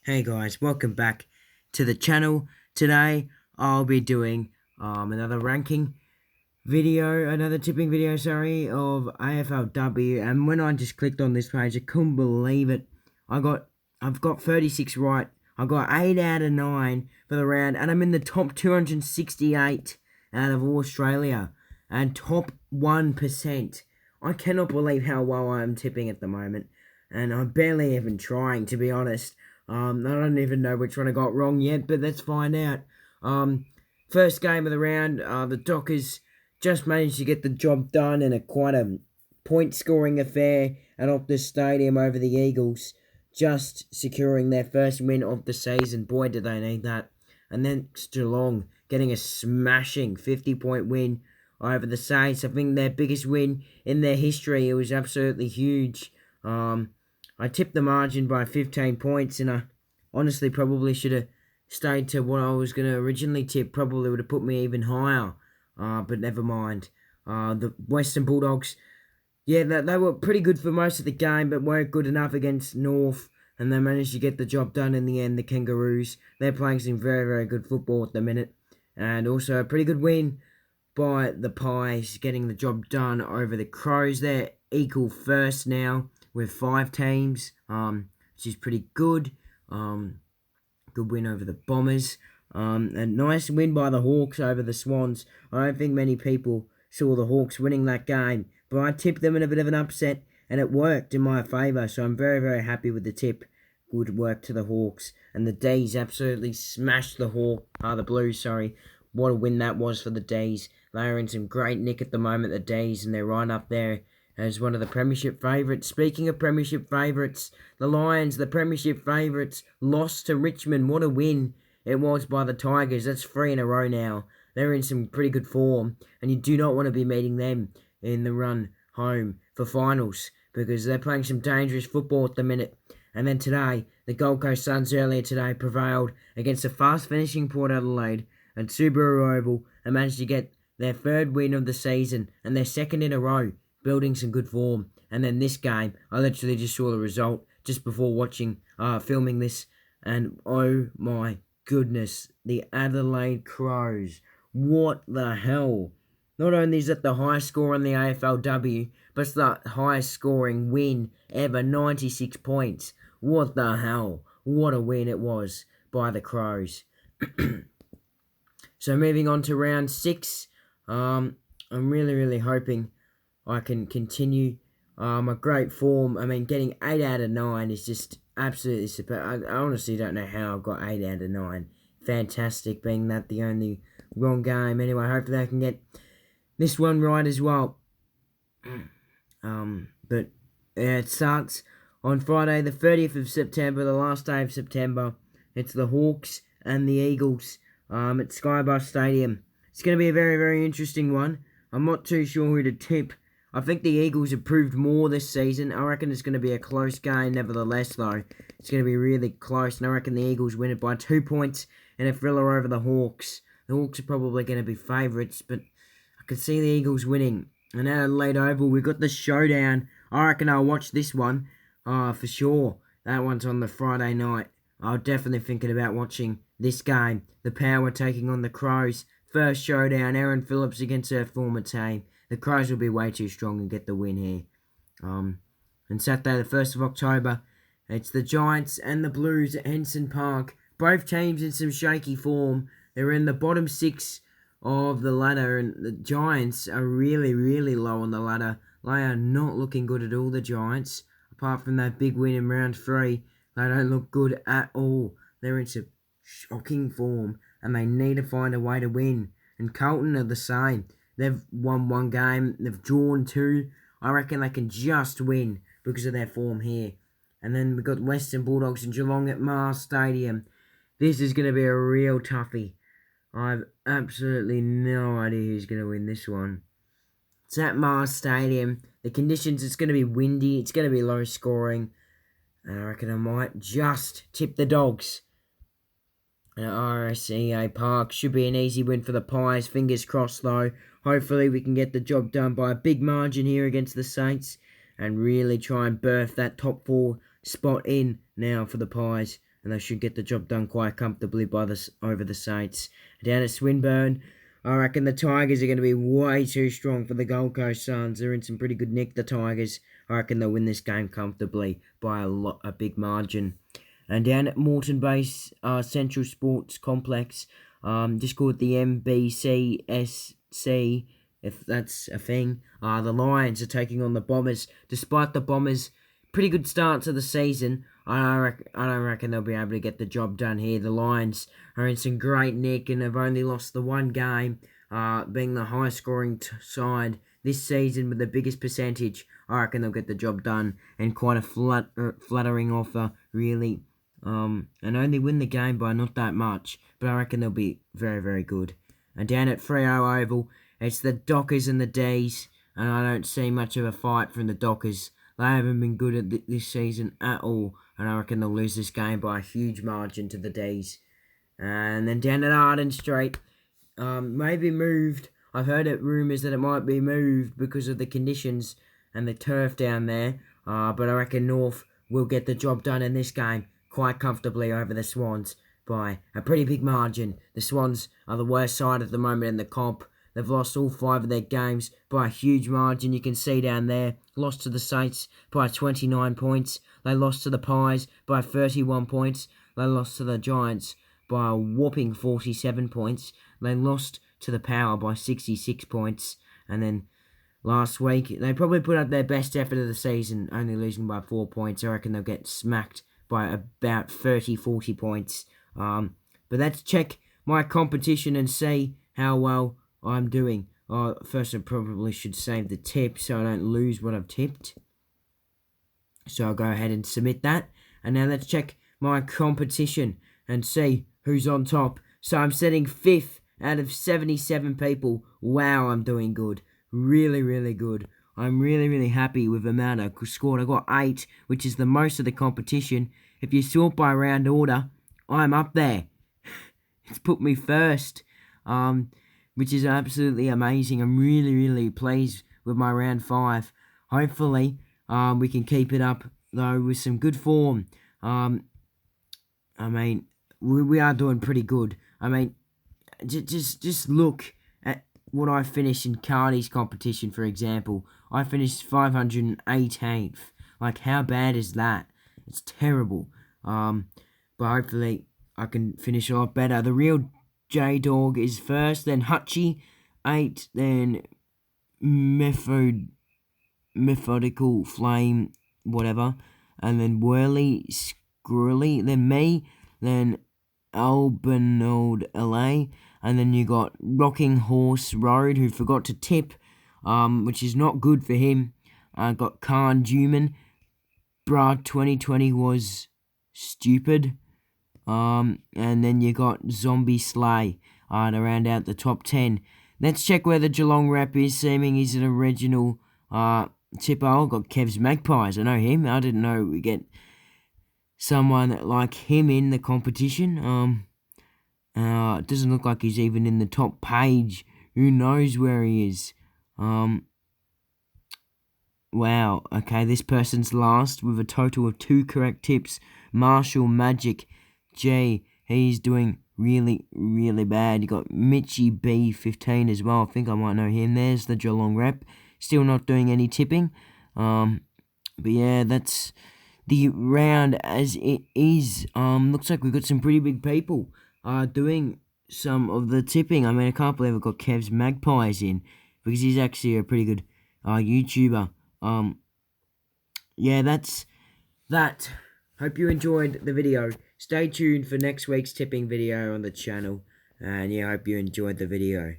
Hey guys, welcome back to the channel. Today I'll be doing another ranking video, another tipping video, sorry, of AFLW. And when I just clicked on this page, I couldn't believe it. I've got 36 right. I got 8 out of 9 for the round, and I'm in the top 268 out of all Australia and top 1%. I cannot believe how well I am tipping at the moment, and I'm barely even trying, to be honest. I don't even know which one I got wrong yet, but let's find out. First game of the round, the Dockers just managed to get the job done in quite a point-scoring affair at Optus Stadium over the Eagles, just securing their first win of the season. Boy, did they need that. And then Geelong getting a smashing 50-point win over the Saints. I think their biggest win in their history. It was absolutely huge. I tipped the margin by 15 points, and I honestly probably should have stayed to what I was going to originally tip. Probably would have put me even higher, but never mind. The Western Bulldogs, yeah, they were pretty good for most of the game, but weren't good enough against North, and they managed to get the job done in the end. The Kangaroos, they're playing some very, very good football at the minute, and also a pretty good win by the Pies, getting the job done over the Crows. They're equal first now with 5 teams, which is pretty good. Good win over the Bombers. A nice win by the Hawks over the Swans. I don't think many people saw the Hawks winning that game, but I tipped them in a bit of an upset, and it worked in my favour, so I'm very, very happy with the tip. Good work to the Hawks. And the D's absolutely smashed the Blues, sorry. What a win that was for the D's. They are in some great nick at the moment, the D's, and they're right up there as one of the premiership favourites. Speaking of premiership favourites, the Lions, the premiership favourites, lost to Richmond. What a win it was by the Tigers. That's 3 in a row now. They're in some pretty good form, and you do not want to be meeting them in the run home for finals, because they're playing some dangerous football at the minute. And then today, the Gold Coast Suns earlier today prevailed against a fast-finishing Port Adelaide at Subaru Oval and managed to get their 3rd win of the season and their 2nd in a row, building some good form. And then this game, I literally just saw the result just before filming this, and oh my goodness, the Adelaide Crows. What the hell? Not only is it the highest score on the AFLW, but it's the highest scoring win ever, 96 points. What the hell? What a win it was by the Crows. So moving on to round 6, I'm really, really hoping I can continue my great form. I mean, getting 8 out of 9 is just absolutely superb. I honestly don't know how I got 8 out of 9. Fantastic, being that the only wrong game. Anyway, hopefully I can get this one right as well. But yeah, it starts on Friday, the 30th of September, the last day of September. It's the Hawks and the Eagles at Skybus Stadium. It's going to be a very, very interesting one. I'm not too sure who to tip. I think the Eagles have proved more this season. I reckon it's going to be a close game nevertheless, though. It's going to be really close, and I reckon the Eagles win it by 2 points and a thriller over the Hawks. The Hawks are probably going to be favourites, but I can see the Eagles winning. And at Adelaide Oval, we've got the showdown. I reckon I'll watch this one for sure. That one's on the Friday night. I'm definitely thinking about watching this game. The Power taking on the Crows. First showdown, Erin Phillips against her former team. The Crows will be way too strong and get the win here. And Saturday, the 1st of October, it's the Giants and the Blues at Henson Park. Both teams in some shaky form. They're in the bottom 6 of the ladder, and the Giants are really, really low on the ladder. They are not looking good at all, the Giants. Apart from that big win in round 3, they don't look good at all. They're in some shocking form, and they need to find a way to win. And Carlton are the same. They've won 1 game, they've drawn 2. I reckon they can just win because of their form here. And then we've got Western Bulldogs and Geelong at Mars Stadium. This is going to be a real toughie. I've absolutely no idea who's going to win this one. It's at Mars Stadium. The conditions, it's going to be windy. It's going to be low scoring. And I reckon I might just tip the Dogs. And at RSEA Park, should be an easy win for the Pies. Fingers crossed though. Hopefully we can get the job done by a big margin here against the Saints. And really try and birth that top 4 spot in now for the Pies. and they should get the job done quite comfortably over the Saints. Down at Swinburne, I reckon the Tigers are going to be way too strong for the Gold Coast Suns. They're in some pretty good nick, the Tigers. I reckon they'll win this game comfortably by a big margin. And down at Moreton Base Central Sports Complex, just called the MBCSC, if that's a thing. The Lions are taking on the Bombers. Despite the Bombers' pretty good start to the season, I don't reckon they'll be able to get the job done here. The Lions are in some great nick and have only lost the one game, being the high-scoring side this season with the biggest percentage. I reckon they'll get the job done, and quite a flattering offer, really. And only win the game by not that much, but I reckon they'll be very, very good. And down at Freo Oval, it's the Dockers and the D's, and I don't see much of a fight from the Dockers. They haven't been good at this season at all, and I reckon they'll lose this game by a huge margin to the D's. And then down at Arden Street, maybe moved. I've heard rumours that it might be moved because of the conditions and the turf down there, but I reckon North will get the job done in this game quite comfortably over the Swans by a pretty big margin. The Swans are the worst side at the moment in the comp. They've lost all 5 of their games by a huge margin. You can see down there, lost to the Saints by 29 points. They lost to the Pies by 31 points. They lost to the Giants by a whopping 47 points. They lost to the Power by 66 points. And then last week, they probably put up their best effort of the season, only losing by 4 points. I reckon they'll get smacked by about 30-40 points. But let's check my competition and see how well I'm doing. First, I probably should save the tip so I don't lose what I've tipped. So I'll go ahead and submit that. And now let's check my competition and see who's on top. So I'm sitting 5th out of 77 people. Wow, I'm doing good. Really, really good. I'm really, really happy with the amount I scored. I got 8, which is the most of the competition. If you sort by round order, I'm up there. It's put me first, which is absolutely amazing. I'm really, really pleased with my round 5. Hopefully, we can keep it up, though, with some good form. I mean, we are doing pretty good. I mean, just look at what I finished in Cardi's competition, for example. I finished 518th. Like, how bad is that? It's terrible. But hopefully I can finish a lot better. The real J-Dog is first, then Hutchie, 8, then Methodical Flame, whatever, and then Whirly Squirrely, then me, then Albanold LA, and then you got Rocking Horse Road, who forgot to tip, which is not good for him. I got Khan Duman. Bruh, 2020 was stupid. And then you got Zombie Slay to round out the top 10. Let's check where the Geelong rep is, seeming he's an original tipper. I've got Kev's Magpies. I know him. I didn't know we get someone like him in the competition. It doesn't look like he's even in the top page. Who knows where he is? Wow, okay, this person's last with a total of 2 correct tips. Marshall Magic G, he's doing really, really bad. You got Mitchy B15 as well. I think I might know him. There's the Geelong rep. Still not doing any tipping. But yeah, that's the round as it is. Looks like we've got some pretty big people doing some of the tipping. I mean, I can't believe I've got Kev's Magpies in, because he's actually a pretty good YouTuber. Yeah, that's that. Hope you enjoyed the video. Stay tuned for next week's tipping video on the channel. And yeah, I hope you enjoyed the video.